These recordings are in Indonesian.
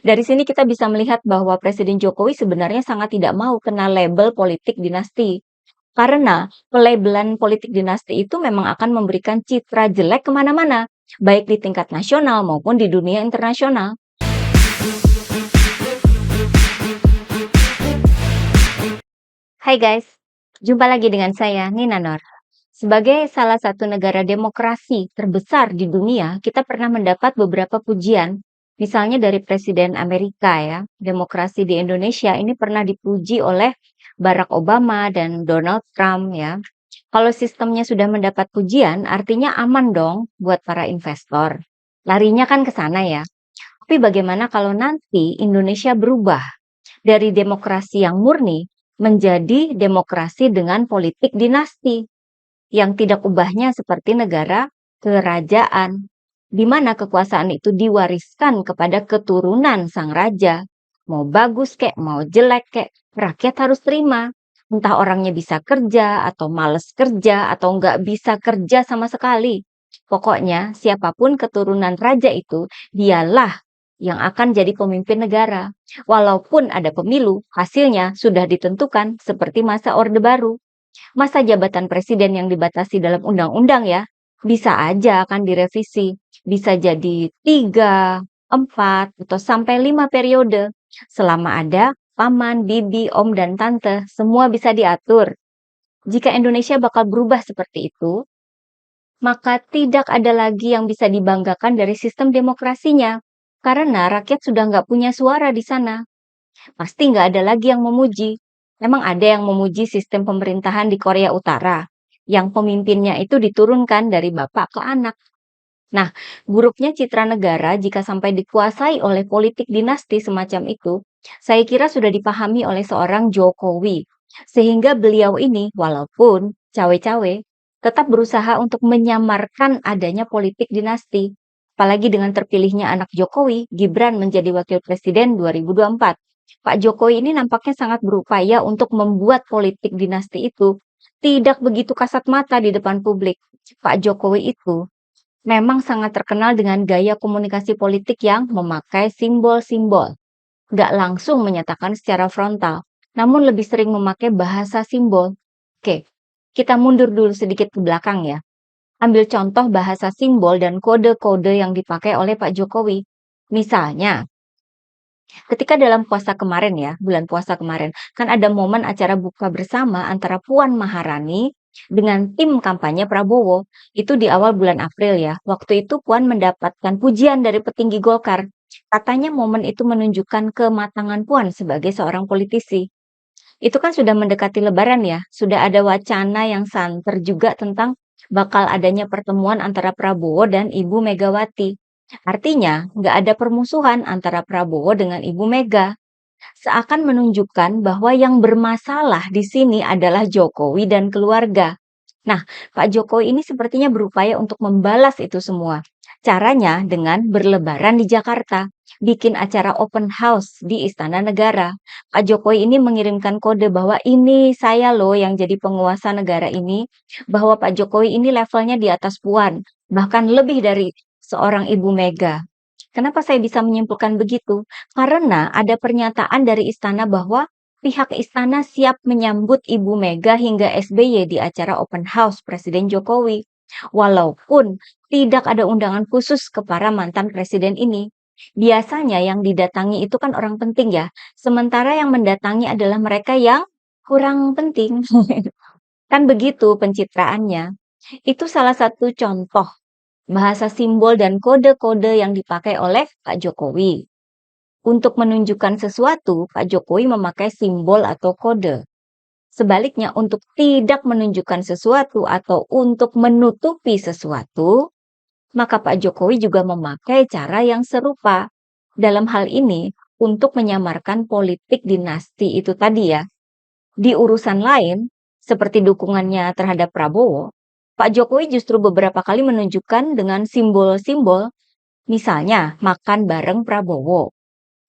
Dari sini kita bisa melihat bahwa Presiden Jokowi sebenarnya sangat tidak mau kena label politik dinasti. Karena pelabelan politik dinasti itu memang akan memberikan citra jelek kemana-mana, baik di tingkat nasional maupun di dunia internasional. Hai guys, jumpa lagi dengan saya, Nina Nur. Sebagai salah satu negara demokrasi terbesar di dunia, kita pernah mendapat beberapa pujian. Misalnya dari Presiden Amerika ya, demokrasi di Indonesia ini pernah dipuji oleh Barack Obama dan Donald Trump ya. Kalau sistemnya sudah mendapat pujian, artinya aman dong buat para investor. Larinya kan ke sana ya. Tapi bagaimana kalau nanti Indonesia berubah dari demokrasi yang murni menjadi demokrasi dengan politik dinasti yang tidak ubahnya seperti negara kerajaan, di mana kekuasaan itu diwariskan kepada keturunan sang raja. Mau bagus kek, mau jelek kek, rakyat harus terima. Entah orangnya bisa kerja, atau males kerja, atau nggak bisa kerja sama sekali. Pokoknya siapapun keturunan raja itu, dialah yang akan jadi pemimpin negara. Walaupun ada pemilu, hasilnya sudah ditentukan seperti masa Orde Baru. Masa jabatan presiden yang dibatasi dalam undang-undang ya, bisa aja akan direvisi. Bisa jadi 3, 4, atau sampai 5 periode. Selama ada paman, bibi, om, dan tante, semua bisa diatur. Jika Indonesia bakal berubah seperti itu, maka tidak ada lagi yang bisa dibanggakan dari sistem demokrasinya. Karena rakyat sudah nggak punya suara di sana. Pasti nggak ada lagi yang memuji. Memang ada yang memuji sistem pemerintahan di Korea Utara, yang pemimpinnya itu diturunkan dari bapak ke anak. Nah, buruknya citra negara jika sampai dikuasai oleh politik dinasti semacam itu, saya kira sudah dipahami oleh seorang Jokowi. Sehingga beliau ini, walaupun cawe-cawe, tetap berusaha untuk menyamarkan adanya politik dinasti. Apalagi dengan terpilihnya anak Jokowi, Gibran menjadi wakil presiden 2024. Pak Jokowi ini nampaknya sangat berupaya untuk membuat politik dinasti itu tidak begitu kasat mata di depan publik. Pak Jokowi itu memang sangat terkenal dengan gaya komunikasi politik yang memakai simbol-simbol. Nggak langsung menyatakan secara frontal, namun lebih sering memakai bahasa simbol. Oke, kita mundur dulu sedikit ke belakang ya. Ambil contoh bahasa simbol dan kode-kode yang dipakai oleh Pak Jokowi. Misalnya, ketika dalam puasa kemarin ya, bulan puasa kemarin, kan ada momen acara buka bersama antara Puan Maharani dengan tim kampanye Prabowo. Itu di awal bulan April ya. Waktu itu Puan mendapatkan pujian dari petinggi Golkar. Katanya momen itu menunjukkan kematangan Puan sebagai seorang politisi. Itu kan sudah mendekati Lebaran ya, sudah ada wacana yang santer juga tentang bakal adanya pertemuan antara Prabowo dan Ibu Megawati. Artinya, nggak ada permusuhan antara Prabowo dengan Ibu Mega. Seakan menunjukkan bahwa yang bermasalah di sini adalah Jokowi dan keluarga. Nah, Pak Jokowi ini sepertinya berupaya untuk membalas itu semua. Caranya dengan berlebaran di Jakarta, bikin acara open house di Istana Negara. Pak Jokowi ini mengirimkan kode bahwa ini saya loh yang jadi penguasa negara ini, bahwa Pak Jokowi ini levelnya di atas Puan, bahkan lebih dari seorang Ibu Mega. Kenapa saya bisa menyimpulkan begitu? Karena ada pernyataan dari istana bahwa pihak istana siap menyambut Ibu Mega hingga SBY di acara open house Presiden Jokowi. Walaupun tidak ada undangan khusus ke para mantan presiden ini. Biasanya yang didatangi itu kan orang penting ya. Sementara yang mendatangi adalah mereka yang kurang penting. Kan begitu pencitraannya. Itu salah satu contoh bahasa simbol dan kode-kode yang dipakai oleh Pak Jokowi. Untuk menunjukkan sesuatu, Pak Jokowi memakai simbol atau kode. Sebaliknya, untuk tidak menunjukkan sesuatu atau untuk menutupi sesuatu, maka Pak Jokowi juga memakai cara yang serupa. Dalam hal ini, untuk menyamarkan politik dinasti itu tadi ya. Di urusan lain, seperti dukungannya terhadap Prabowo, Pak Jokowi justru beberapa kali menunjukkan dengan simbol-simbol, misalnya makan bareng Prabowo,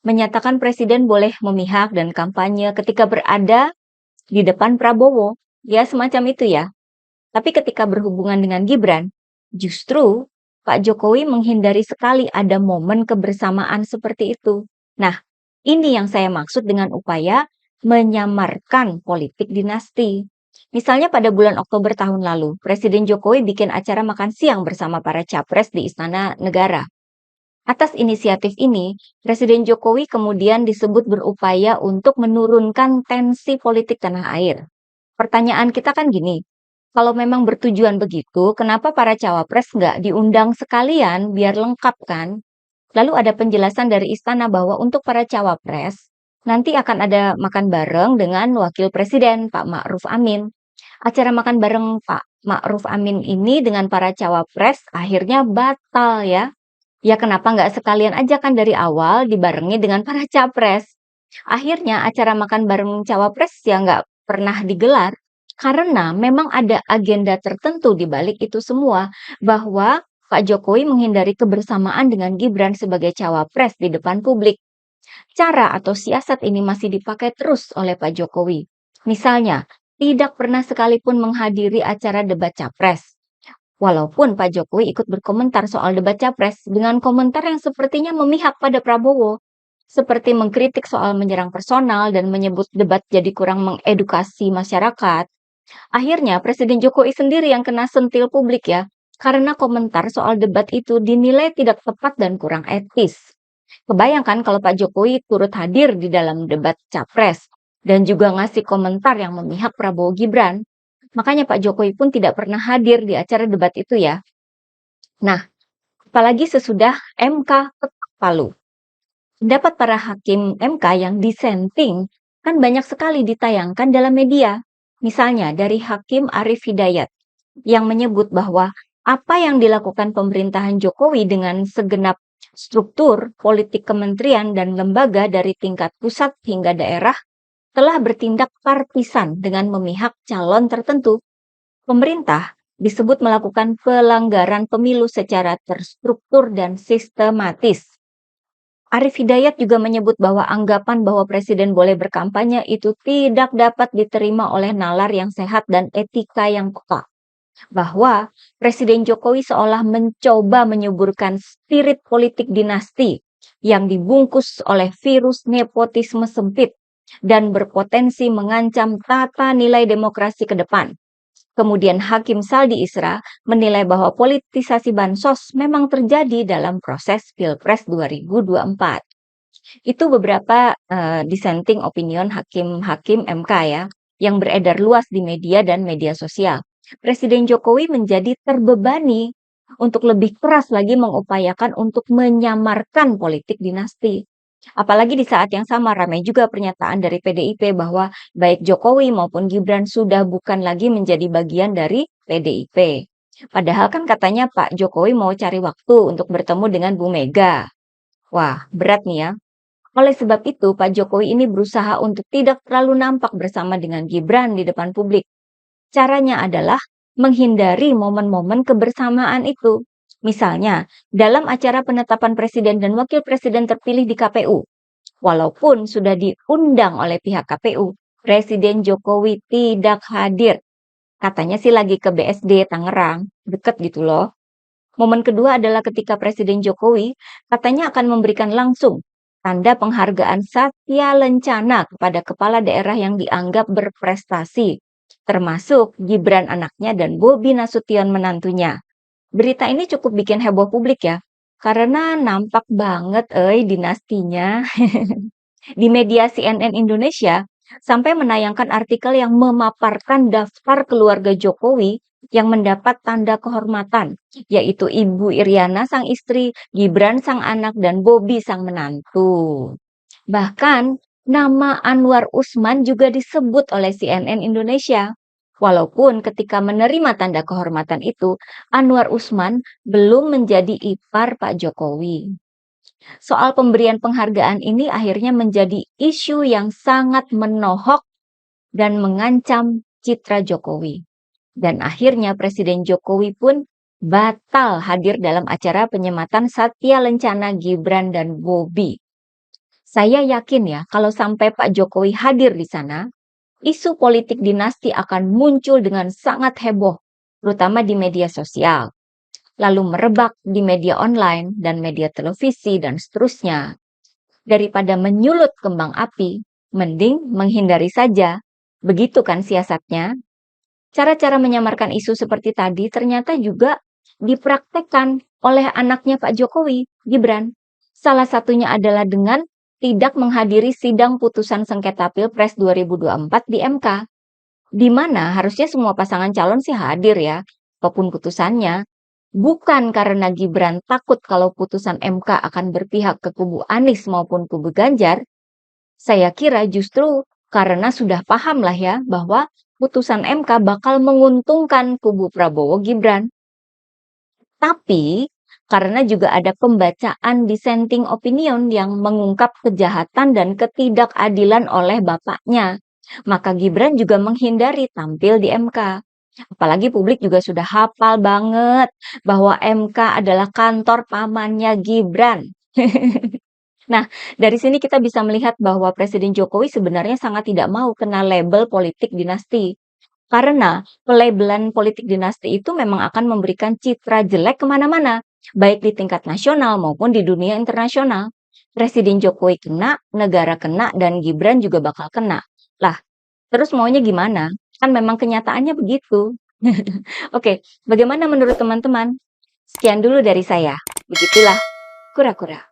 menyatakan presiden boleh memihak dan kampanye ketika berada di depan Prabowo, ya semacam itu ya. Tapi ketika berhubungan dengan Gibran, justru Pak Jokowi menghindari sekali ada momen kebersamaan seperti itu. Nah, ini yang saya maksud dengan upaya menyamarkan politik dinasti. Misalnya pada bulan Oktober tahun lalu, Presiden Jokowi bikin acara makan siang bersama para capres di Istana Negara. Atas inisiatif ini, Presiden Jokowi kemudian disebut berupaya untuk menurunkan tensi politik tanah air. Pertanyaan kita kan gini, kalau memang bertujuan begitu, kenapa para cawapres nggak diundang sekalian biar lengkap kan? Lalu ada penjelasan dari istana bahwa untuk para cawapres, nanti akan ada makan bareng dengan Wakil Presiden Pak Ma'ruf Amin. Acara makan bareng Pak Ma'ruf Amin ini dengan para cawapres akhirnya batal ya. Ya kenapa nggak sekalian aja kan dari awal dibarengi dengan para capres. Akhirnya acara makan bareng cawapres ya nggak pernah digelar karena memang ada agenda tertentu di balik itu semua bahwa Pak Jokowi menghindari kebersamaan dengan Gibran sebagai cawapres di depan publik. Cara atau siasat ini masih dipakai terus oleh Pak Jokowi. Misalnya, tidak pernah sekalipun menghadiri acara debat capres. Walaupun Pak Jokowi ikut berkomentar soal debat capres dengan komentar yang sepertinya memihak pada Prabowo, seperti mengkritik soal menyerang personal dan menyebut debat jadi kurang mengedukasi masyarakat. Akhirnya Presiden Jokowi sendiri yang kena sentil publik ya, karena komentar soal debat itu dinilai tidak tepat dan kurang etis. Kebayangkan kalau Pak Jokowi turut hadir di dalam debat capres dan juga ngasih komentar yang memihak Prabowo Gibran. Makanya Pak Jokowi pun tidak pernah hadir di acara debat itu ya. Nah, apalagi sesudah MK ketok palu. Pendapat para hakim MK yang dissenting kan banyak sekali ditayangkan dalam media. Misalnya dari Hakim Arief Hidayat yang menyebut bahwa apa yang dilakukan pemerintahan Jokowi dengan segenap struktur politik kementerian dan lembaga dari tingkat pusat hingga daerah telah bertindak partisan dengan memihak calon tertentu. Pemerintah disebut melakukan pelanggaran pemilu secara terstruktur dan sistematis. Arief Hidayat juga menyebut bahwa anggapan bahwa presiden boleh berkampanye itu tidak dapat diterima oleh nalar yang sehat dan etika yang peka. Bahwa Presiden Jokowi seolah mencoba menyuburkan spirit politik dinasti yang dibungkus oleh virus nepotisme sempit dan berpotensi mengancam tata nilai demokrasi ke depan. Kemudian Hakim Saldi Isra menilai bahwa politisasi bansos memang terjadi dalam proses Pilpres 2024. Itu beberapa dissenting opinion hakim-hakim MK ya, yang beredar luas di media dan media sosial. Presiden Jokowi menjadi terbebani untuk lebih keras lagi mengupayakan untuk menyamarkan politik dinasti. Apalagi di saat yang sama ramai juga pernyataan dari PDIP bahwa baik Jokowi maupun Gibran sudah bukan lagi menjadi bagian dari PDIP. Padahal kan katanya Pak Jokowi mau cari waktu untuk bertemu dengan Bu Mega. Wah, berat nih ya. Oleh sebab itu, Pak Jokowi ini berusaha untuk tidak terlalu nampak bersama dengan Gibran di depan publik. Caranya adalah menghindari momen-momen kebersamaan itu. Misalnya, dalam acara penetapan presiden dan wakil presiden terpilih di KPU. Walaupun sudah diundang oleh pihak KPU, Presiden Jokowi tidak hadir. Katanya sih lagi ke BSD Tangerang, deket gitu loh. Momen kedua adalah ketika Presiden Jokowi katanya akan memberikan langsung tanda penghargaan Satya Lencana kepada kepala daerah yang dianggap berprestasi, termasuk Gibran anaknya dan Bobi Nasution menantunya. Berita ini cukup bikin heboh publik ya, karena nampak banget dinastinya. Di media CNN Indonesia sampai menayangkan artikel yang memaparkan daftar keluarga Jokowi yang mendapat tanda kehormatan, yaitu Ibu Iriana sang istri, Gibran sang anak, dan Bobi sang menantu. Bahkan nama Anwar Usman juga disebut oleh CNN Indonesia. Walaupun ketika menerima tanda kehormatan itu, Anwar Usman belum menjadi ipar Pak Jokowi. Soal pemberian penghargaan ini akhirnya menjadi isu yang sangat menohok dan mengancam citra Jokowi. Dan akhirnya Presiden Jokowi pun batal hadir dalam acara penyematan Satya Lencana Gibran dan Bobi. Saya yakin ya kalau sampai Pak Jokowi hadir di sana, isu politik dinasti akan muncul dengan sangat heboh, terutama di media sosial. Lalu merebak di media online dan media televisi dan seterusnya. Daripada menyulut kembang api, mending menghindari saja. Begitu kan siasatnya? Cara-cara menyamarkan isu seperti tadi ternyata juga dipraktekkan oleh anaknya Pak Jokowi, Gibran. Salah satunya adalah dengan tidak menghadiri sidang putusan sengketa Pilpres 2024 di MK, di mana harusnya semua pasangan calon sih hadir ya, apapun putusannya. Bukan karena Gibran takut kalau putusan MK akan berpihak ke kubu Anies maupun kubu Ganjar, saya kira justru karena sudah paham lah ya bahwa putusan MK bakal menguntungkan kubu Prabowo Gibran. Tapi karena juga ada pembacaan dissenting opinion yang mengungkap kejahatan dan ketidakadilan oleh bapaknya, maka Gibran juga menghindari tampil di MK. Apalagi publik juga sudah hafal banget bahwa MK adalah kantor pamannya Gibran. Nah, dari sini kita bisa melihat bahwa Presiden Jokowi sebenarnya sangat tidak mau kena label politik dinasti. Karena pelabelan politik dinasti itu memang akan memberikan citra jelek kemana-mana, baik di tingkat nasional maupun di dunia internasional. Presiden Jokowi kena, negara kena, dan Gibran juga bakal kena. Lah, terus maunya gimana? Kan memang kenyataannya begitu. Oke, bagaimana menurut teman-teman? Sekian dulu dari saya. Begitulah, kura-kura.